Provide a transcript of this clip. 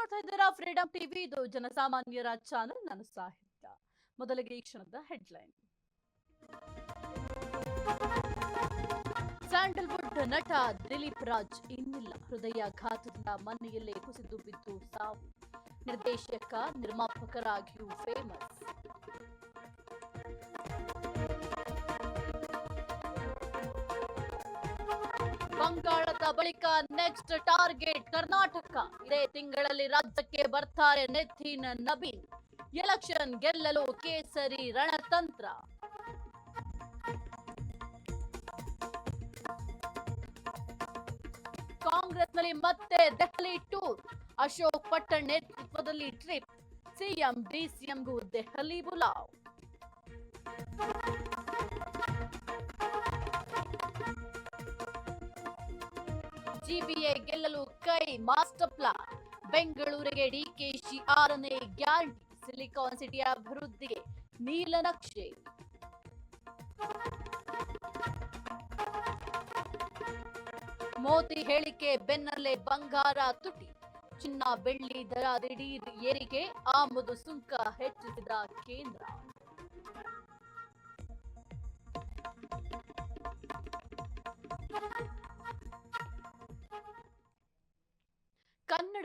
ನೋಡ್ತಾ ಇದ್ದೀರಾ freedom TV. ಇದು ಜನಸಾಮಾನ್ಯರ ಚಾನೆಲ್. ನಾನು ಸಾಹಿತ್ಯ. ಮೊದಲಿಗೆ ಈ ಕ್ಷಣದ ಹೆಡ್ಲೈನ್. ಸ್ಯಾಂಡಲ್ವುಡ್ ನಟ ದಿಲೀಪ್ ರಾಜ್ ಇನ್ನಿಲ್ಲ. ಹೃದಯಾಘಾತದಿಂದ ಮನೆಯಲ್ಲೇ ಕುಸಿದು ಬಿದ್ದು ಸಾವು. ನಿರ್ದೇಶಕ ನಿರ್ಮಾಪಕರಾಗಿಯೂ ಫೇಮಸ್. ಬಂಗಾಳದ ಬಳಿಕ ನೆಕ್ಸ್ಟ್ ಟಾರ್ಗೆಟ್ ಕರ್ನಾಟಕ. ಇದೇ ತಿಂಗಳಲ್ಲಿ ರಾಜ್ಯಕ್ಕೆ ಬರ್ತಾರೆ ನಿತಿನ್ ನಬೀನ್. ಎಲೆಕ್ಷನ್ ಗೆಲ್ಲಲು ಕೇಸರಿ ರಣತಂತ್ರ. ಕಾಂಗ್ರೆಸ್ನಲ್ಲಿ ಮತ್ತೆ ದೆಹಲಿ ಟೂರ್. ಅಶೋಕ್ ಪಟ್ಟಣ್ ನೇತೃತ್ವದಲ್ಲಿ ಟ್ರಿಪ್. ಸಿಎಂ ಡಿಸಿಎಂಗೂ ದೆಹಲಿ ಬುಲಾವ್. ಜಿಬಿಎ ಗೆಲ್ಲಲು ಕೈ ಮಾಸ್ಟರ್ ಪ್ಲಾನ್. ಬೆಂಗಳೂರಿಗೆ ಡಿಕೆಶಿ 6ನೇ ಗ್ಯಾರಂಟಿ. ಸಿಲಿಕಾನ್ ಸಿಟಿ ಅಭಿವೃದ್ಧಿಗೆ ನೀಲನಕ್ಷೆ. ಮೋದಿ ಹೇಳಿಕೆ ಬೆನ್ನಲ್ಲೇ ಬಂಗಾರ ತುಟಿ. ಚಿನ್ನ ಬೆಳ್ಳಿ ದರ ದಿಢೀರ್ ಏರಿಕೆ. ಆಮದು ಸುಂಕ ಹೆಚ್ಚಿಸಿದ ಕೇಂದ್ರ.